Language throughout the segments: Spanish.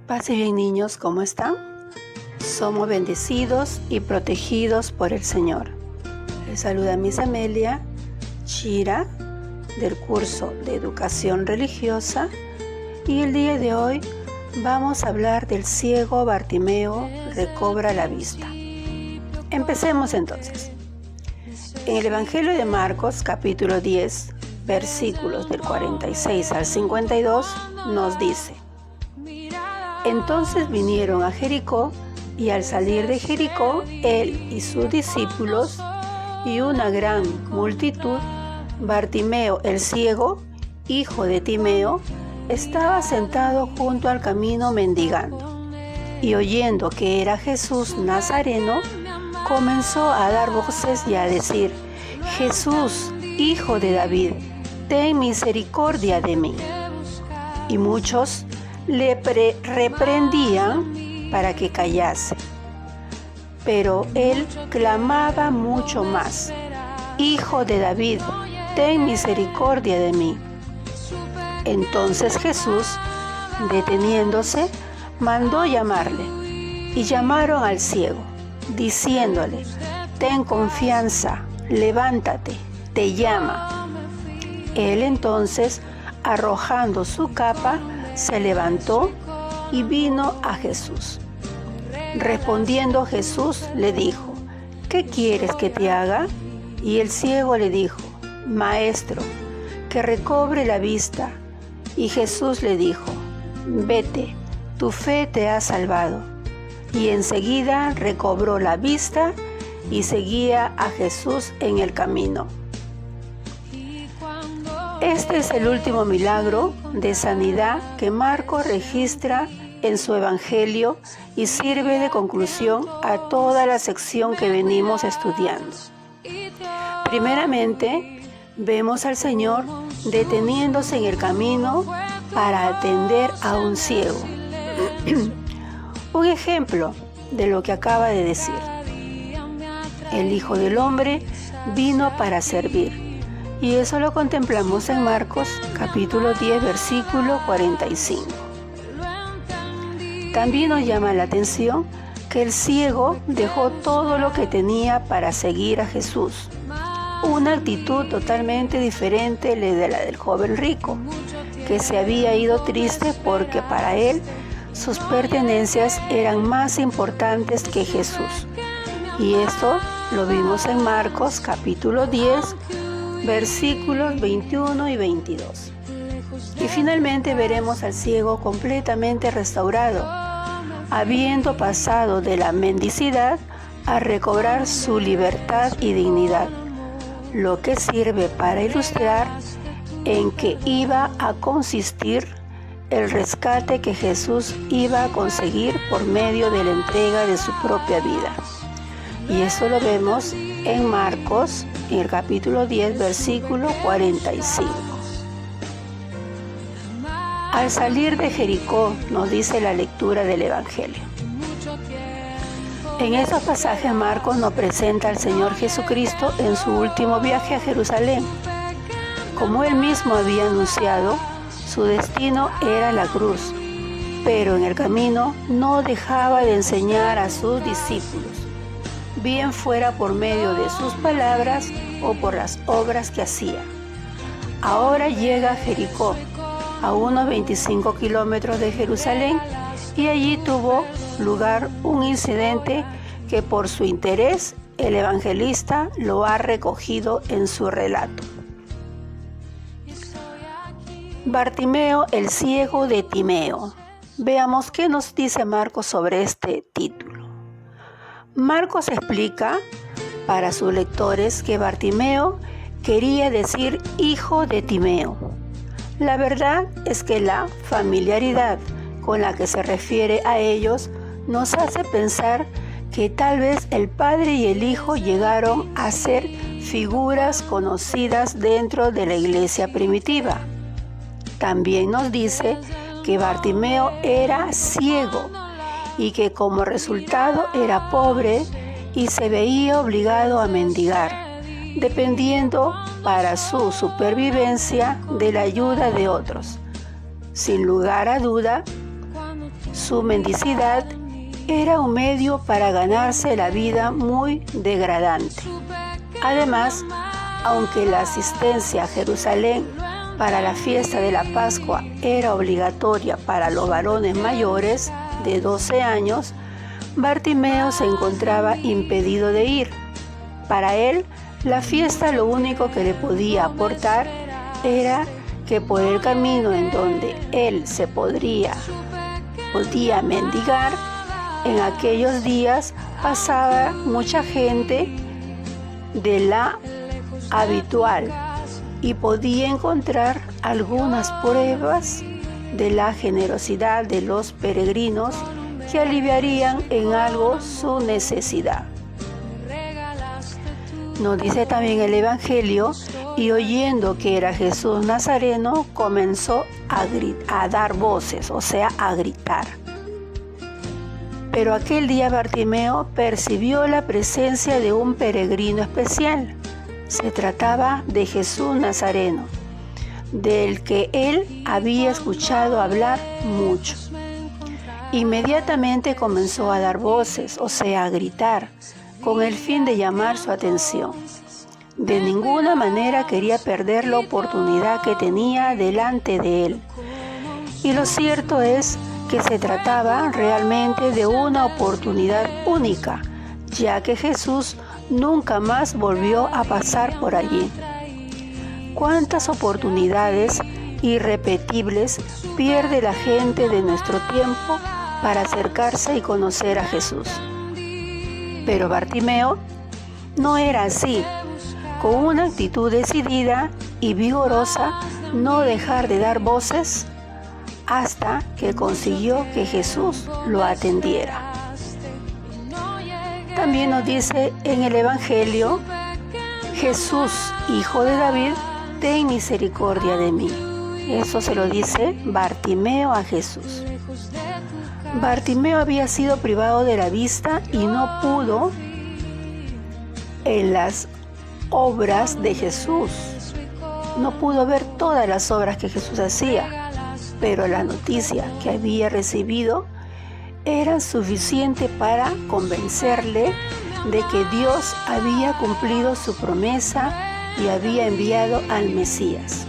Paz y bien, niños, ¿cómo están? Somos bendecidos y protegidos por el Señor. Les saluda Miss Amelia Chira del curso de Educación Religiosa y el día de hoy vamos a hablar del ciego Bartimeo recobra la vista. Empecemos entonces. En el Evangelio de Marcos, capítulo 10, versículos del 46 al 52, nos dice: Entonces vinieron a Jericó, y al salir de Jericó, él y sus discípulos y una gran multitud, Bartimeo el ciego, hijo de Timeo, estaba sentado junto al camino mendigando. Y oyendo que era Jesús Nazareno, comenzó a dar voces y a decir: Jesús, hijo de David, ten misericordia de mí. Y muchos le reprendían para que callase. Pero él clamaba mucho más: Hijo de David, ten misericordia de mí. Entonces Jesús, deteniéndose, mandó llamarle, y llamaron al ciego, diciéndole: Ten confianza, levántate, te llama. Él entonces, arrojando su capa, se levantó y vino a Jesús. Respondiendo Jesús le dijo: ¿Qué quieres que te haga? Y el ciego le dijo: Maestro, que recobre la vista. Y Jesús le dijo: Vete, tu fe te ha salvado. Y enseguida recobró la vista y seguía a Jesús en el camino. Este es el último milagro de sanidad que Marcos registra en su Evangelio y sirve de conclusión a toda la sección que venimos estudiando. Primeramente, vemos al Señor deteniéndose en el camino para atender a un ciego. Un ejemplo de lo que acaba de decir. El Hijo del Hombre vino para servir. Y eso lo contemplamos en Marcos, capítulo 10, versículo 45. También nos llama la atención que el ciego dejó todo lo que tenía para seguir a Jesús. Una actitud totalmente diferente de la del joven rico, que se había ido triste porque para él sus pertenencias eran más importantes que Jesús. Y esto lo vimos en Marcos, capítulo 10, versículos 21 y 22. Y finalmente veremos al ciego completamente restaurado, habiendo pasado de la mendicidad a recobrar su libertad y dignidad, lo que sirve para ilustrar en qué iba a consistir el rescate que Jesús iba a conseguir por medio de la entrega de su propia vida. Y esto lo vemos en Marcos, en el capítulo 10, versículo 45. Al salir de Jericó, nos dice la lectura del Evangelio. En estos pasajes Marcos nos presenta al Señor Jesucristo en su último viaje a Jerusalén. Como él mismo había anunciado, su destino era la cruz, pero en el camino no dejaba de enseñar a sus discípulos, bien fuera por medio de sus palabras o por las obras que hacía. Ahora llega a Jericó, a unos 25 kilómetros de Jerusalén, y allí tuvo lugar un incidente que por su interés el evangelista lo ha recogido en su relato. Bartimeo el ciego de Timeo. Veamos qué nos dice Marcos sobre este título. Marcos explica para sus lectores que Bartimeo quería decir hijo de Timeo. La verdad es que la familiaridad con la que se refiere a ellos nos hace pensar que tal vez el padre y el hijo llegaron a ser figuras conocidas dentro de la iglesia primitiva. También nos dice que Bartimeo era ciego y que como resultado era pobre y se veía obligado a mendigar, dependiendo para su supervivencia de la ayuda de otros. Sin lugar a duda, su mendicidad era un medio para ganarse la vida muy degradante. Además, aunque la asistencia a Jerusalén para la fiesta de la Pascua era obligatoria para los varones mayores de 12 años, Bartimeo se encontraba impedido de ir. Para él, la fiesta lo único que le podía aportar era que por el camino en donde él se podía mendigar, en aquellos días pasaba mucha gente de la habitual y podía encontrar algunas pruebas de la generosidad de los peregrinos que aliviarían en algo su necesidad. Nos dice también el Evangelio, y oyendo que era Jesús Nazareno, comenzó a dar voces, o sea, a gritar. Pero aquel día Bartimeo percibió la presencia de un peregrino especial. Se trataba de Jesús Nazareno, del que él había escuchado hablar mucho. Inmediatamente comenzó a dar voces, o sea, a gritar, con el fin de llamar su atención. De ninguna manera quería perder la oportunidad que tenía delante de él. Y lo cierto es que se trataba realmente de una oportunidad única, ya que Jesús nunca más volvió a pasar por allí. ¿Cuántas oportunidades irrepetibles pierde la gente de nuestro tiempo para acercarse y conocer a Jesús? Pero Bartimeo no era así. Con una actitud decidida y vigorosa, no dejar de dar voces hasta que consiguió que Jesús lo atendiera. También nos dice en el Evangelio, Jesús, hijo de David, ten misericordia de mí. Eso se lo dice Bartimeo a Jesús. Bartimeo había sido privado de la vista y no pudo en las obras de Jesús. No pudo ver todas las obras que Jesús hacía, pero la noticia que había recibido era suficiente para convencerle de que Dios había cumplido su promesa y había enviado al Mesías.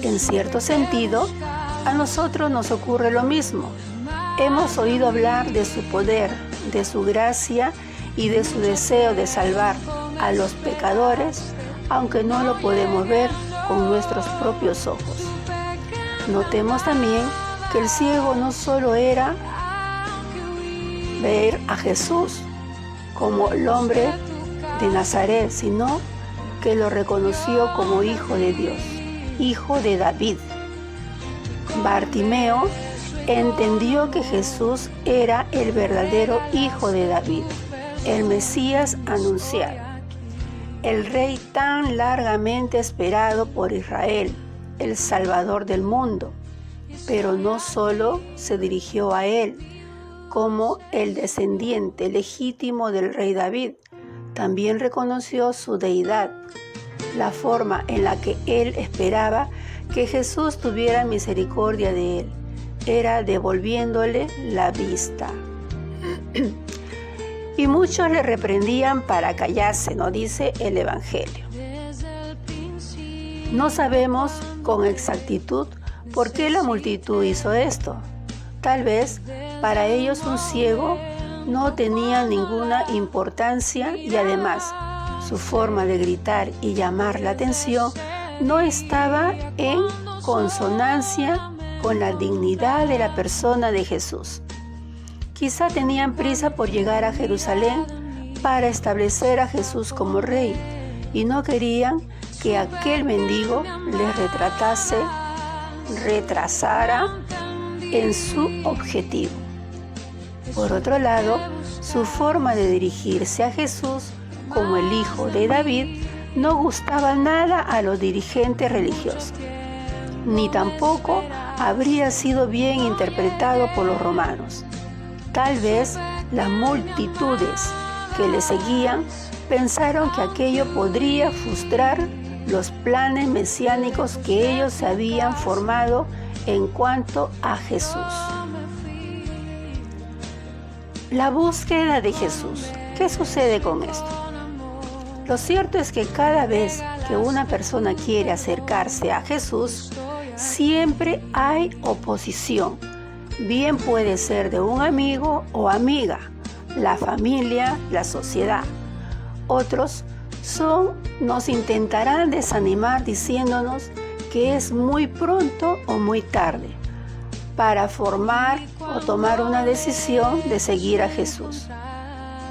En cierto sentido, a nosotros nos ocurre lo mismo. Hemos oído hablar de su poder, de su gracia y de su deseo de salvar a los pecadores, aunque no lo podemos ver con nuestros propios ojos. Notemos también que el ciego no solo era ver a Jesús como el hombre de Nazaret, sino que lo reconoció como hijo de Dios, hijo de David. Bartimeo entendió que Jesús era el verdadero hijo de David, el Mesías anunciado, el rey tan largamente esperado por Israel, el Salvador del mundo. Pero no solo se dirigió a él como el descendiente legítimo del rey David, también reconoció su deidad, la forma en la que él esperaba que Jesús tuviera misericordia de él era devolviéndole la vista. Y muchos le reprendían para callarse, nos dice el Evangelio. No sabemos con exactitud por qué la multitud hizo esto. Tal vez para ellos un ciego no tenía ninguna importancia y además su forma de gritar y llamar la atención no estaba en consonancia con la dignidad de la persona de Jesús. Quizá tenían prisa por llegar a Jerusalén para establecer a Jesús como rey y no querían que aquel mendigo les retrasara en su objetivo. Por otro lado, su forma de dirigirse a Jesús como el hijo de David no gustaba nada a los dirigentes religiosos, ni tampoco habría sido bien interpretado por los romanos. Tal vez las multitudes que le seguían pensaron que aquello podría frustrar los planes mesiánicos que ellos se habían formado en cuanto a Jesús. La búsqueda de Jesús. ¿Qué sucede con esto? Lo cierto es que cada vez que una persona quiere acercarse a Jesús, siempre hay oposición. Bien puede ser de un amigo o amiga, la familia, la sociedad. Otros nos intentarán desanimar diciéndonos que es muy pronto o muy tarde para formar o tomar una decisión de seguir a Jesús.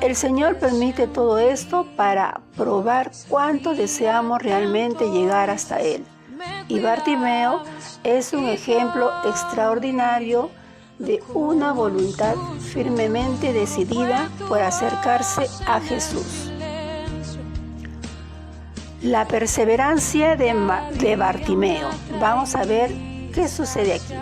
El Señor permite todo esto para probar cuánto deseamos realmente llegar hasta Él. Y Bartimeo es un ejemplo extraordinario de una voluntad firmemente decidida por acercarse a Jesús. La perseverancia de Bartimeo. Vamos a ver qué sucede aquí.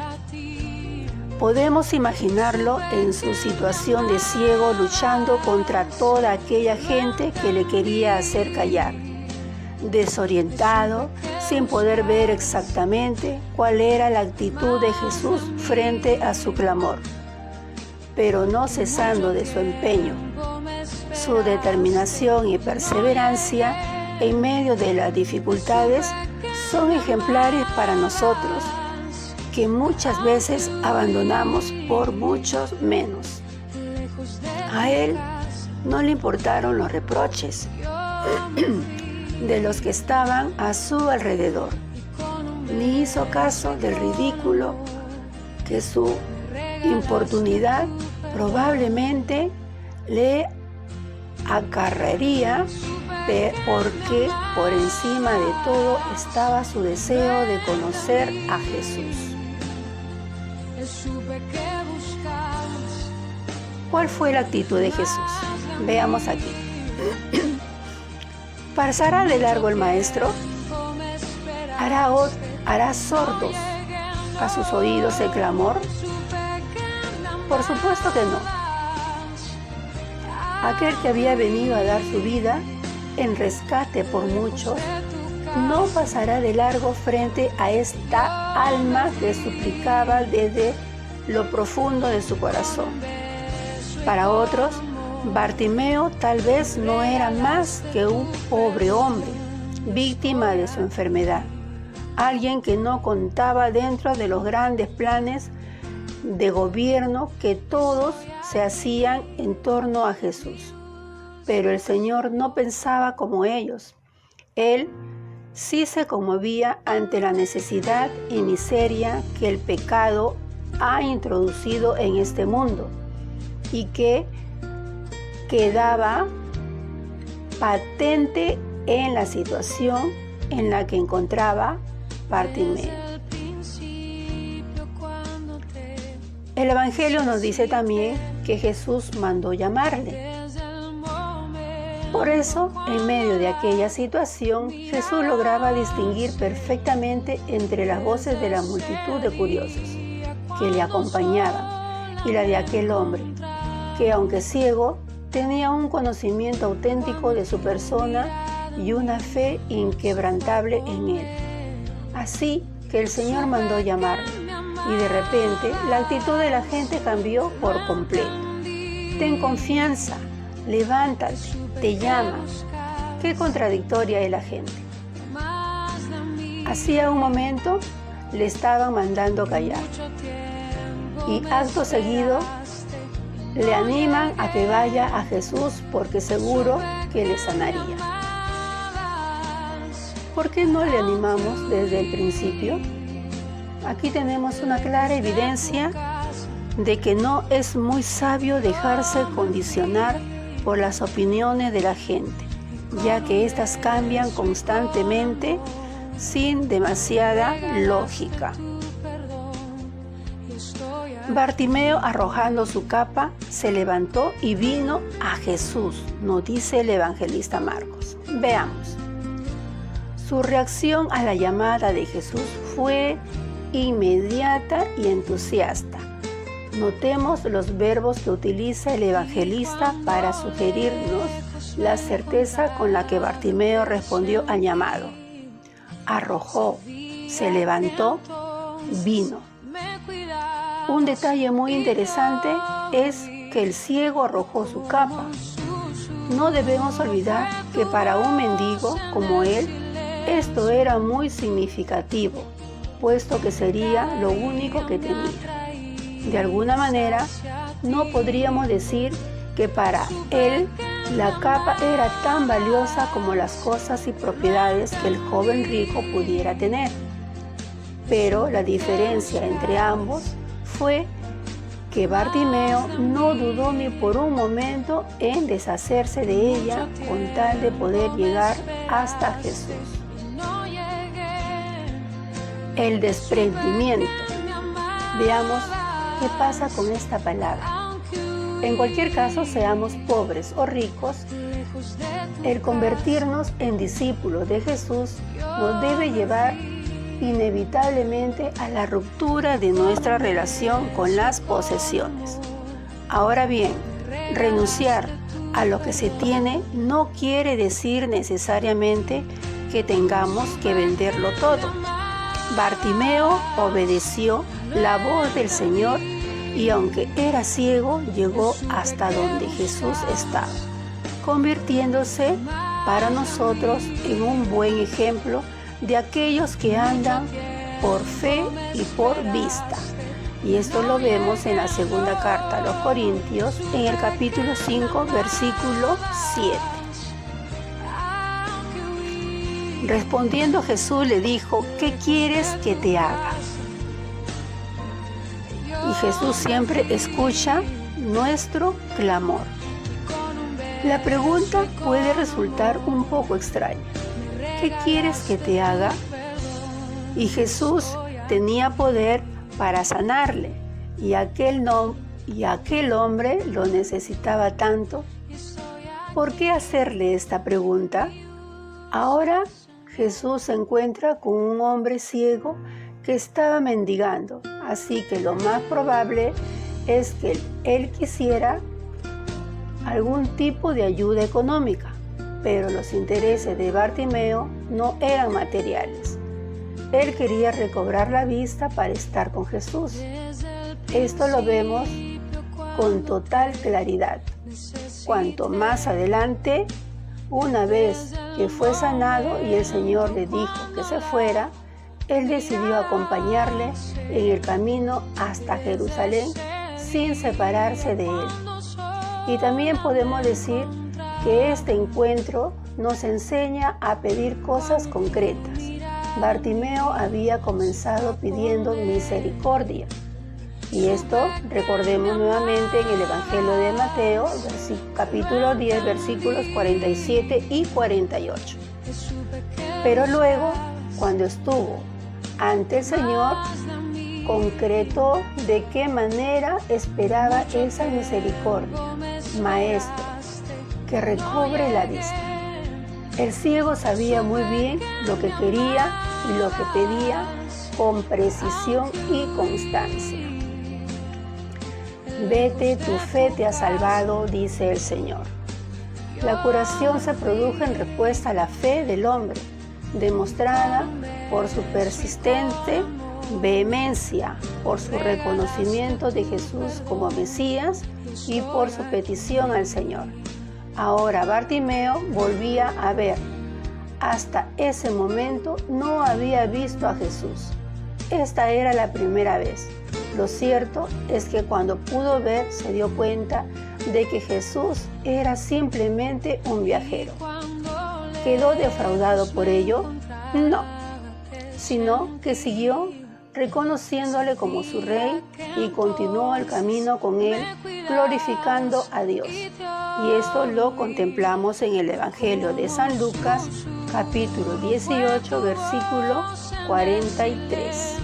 Podemos imaginarlo en su situación de ciego luchando contra toda aquella gente que le quería hacer callar. Desorientado, sin poder ver exactamente cuál era la actitud de Jesús frente a su clamor, pero no cesando de su empeño. Su determinación y perseverancia en medio de las dificultades son ejemplares para nosotros, que muchas veces abandonamos por muchos menos. A él no le importaron los reproches de los que estaban a su alrededor, ni hizo caso del ridículo que su importunidad probablemente le acarrearía, porque por encima de todo estaba su deseo de conocer a Jesús. ¿Cuál fue la actitud de Jesús? Veamos aquí. ¿Pasará de largo el maestro? ¿Hará sordos a sus oídos el clamor? Por supuesto que no. Aquel que había venido a dar su vida en rescate por muchos, no pasará de largo frente a esta alma que suplicaba desde lo profundo de su corazón. Para otros, Bartimeo tal vez no era más que un pobre hombre, víctima de su enfermedad, alguien que no contaba dentro de los grandes planes de gobierno que todos se hacían en torno a Jesús. Pero el Señor no pensaba como ellos. Él sí se conmovía ante la necesidad y miseria que el pecado ha introducido en este mundo y que quedaba patente en la situación en la que encontraba Bartimeo. El Evangelio nos dice también que Jesús mandó llamarle. Por eso, en medio de aquella situación, Jesús lograba distinguir perfectamente entre las voces de la multitud de curiosos que le acompañaban y la de aquel hombre, que aunque ciego, tenía un conocimiento auténtico de su persona y una fe inquebrantable en él. Así que el Señor mandó llamarle, y de repente la actitud de la gente cambió por completo. Ten confianza, levántate, te llama. Qué contradictoria es la gente. Hacía un momento le estaban mandando callar, y acto seguido le animan a que vaya a Jesús porque seguro que le sanaría. ¿Por qué no le animamos desde el principio? Aquí tenemos una clara evidencia de que no es muy sabio dejarse condicionar por las opiniones de la gente, ya que éstas cambian constantemente sin demasiada lógica. Bartimeo, arrojando su capa, se levantó y vino a Jesús, nos dice el evangelista Marcos. Veamos. Su reacción a la llamada de Jesús fue inmediata y entusiasta. Notemos los verbos que utiliza el evangelista para sugerirnos la certeza con la que Bartimeo respondió al llamado. Arrojó, se levantó, vino. Un detalle muy interesante es que el ciego arrojó su capa. No debemos olvidar que para un mendigo como él, esto era muy significativo, puesto que sería lo único que tenía. De alguna manera, no podríamos decir que para él la capa era tan valiosa como las cosas y propiedades que el joven rico pudiera tener. Pero la diferencia entre ambos fue que Bartimeo no dudó ni por un momento en deshacerse de ella con tal de poder llegar hasta Jesús. El desprendimiento. Veamos qué pasa con esta palabra. En cualquier caso, seamos pobres o ricos, el convertirnos en discípulos de Jesús nos debe llevar inevitablemente a la ruptura de nuestra relación con las posesiones. Ahora bien, renunciar a lo que se tiene no quiere decir necesariamente que tengamos que venderlo todo. Bartimeo obedeció la voz del Señor y aunque era ciego, llegó hasta donde Jesús estaba, convirtiéndose para nosotros en un buen ejemplo de aquellos que andan por fe y por vista. Y esto lo vemos en la segunda carta a los Corintios, en el capítulo 5, versículo 7. Respondiendo Jesús le dijo: ¿qué quieres que te haga? Y Jesús siempre escucha nuestro clamor. La pregunta puede resultar un poco extraña. ¿Qué quieres que te haga? Y Jesús tenía poder para sanarle, y aquel hombre lo necesitaba tanto. ¿Por qué hacerle esta pregunta? Ahora Jesús se encuentra con un hombre ciego que estaba mendigando, así que lo más probable es que él quisiera algún tipo de ayuda económica, pero los intereses de Bartimeo no eran materiales. Él quería recobrar la vista para estar con Jesús. Esto lo vemos con total claridad. Cuanto más adelante, una vez que fue sanado y el Señor le dijo que se fuera, él decidió acompañarle en el camino hasta Jerusalén sin separarse de él. Y también podemos decir que este encuentro nos enseña a pedir cosas concretas. Bartimeo había comenzado pidiendo misericordia. Y esto recordemos nuevamente en el Evangelio de Mateo, capítulo 10, versículos 47 y 48. Pero luego, cuando estuvo ante el Señor, concretó de qué manera esperaba esa misericordia. Maestro, que recobre la vista. El ciego sabía muy bien lo que quería y lo que pedía con precisión y constancia. Vete, tu fe te ha salvado, dice el Señor. La curación se produjo en respuesta a la fe del hombre, demostrada por su persistente vehemencia, por su reconocimiento de Jesús como Mesías y por su petición al Señor. Ahora Bartimeo volvía a ver. Hasta ese momento no había visto a Jesús. Esta era la primera vez. Lo cierto es que cuando pudo ver se dio cuenta de que Jesús era simplemente un viajero. ¿Quedó defraudado por ello? No, sino que siguió reconociéndole como su rey y continuó el camino con él, glorificando a Dios. Y esto lo contemplamos en el Evangelio de San Lucas, capítulo 18, versículo 43.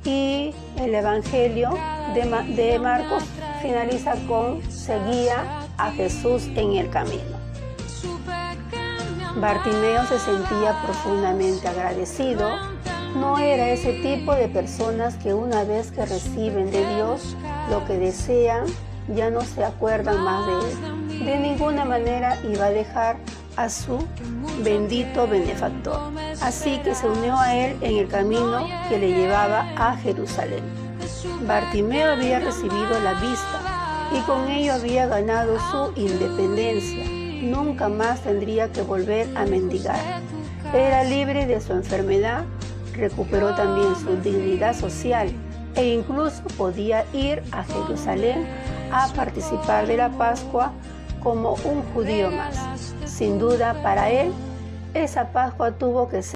Y el Evangelio de Marcos finaliza con: seguía a Jesús en el camino. Bartimeo se sentía profundamente agradecido. No era ese tipo de personas que una vez que reciben de Dios lo que desean, ya no se acuerdan más de él. De ninguna manera iba a dejar a su bendito benefactor. Así que se unió a él en el camino que le llevaba a Jerusalén. Bartimeo había recibido la vista, y con ello había ganado su independencia. Nunca más tendría que volver a mendigar. Era libre de su enfermedad, recuperó también su dignidad social e incluso podía ir a Jerusalén a participar de la Pascua como un judío más. Sin duda, para él, esa Pascua tuvo que ser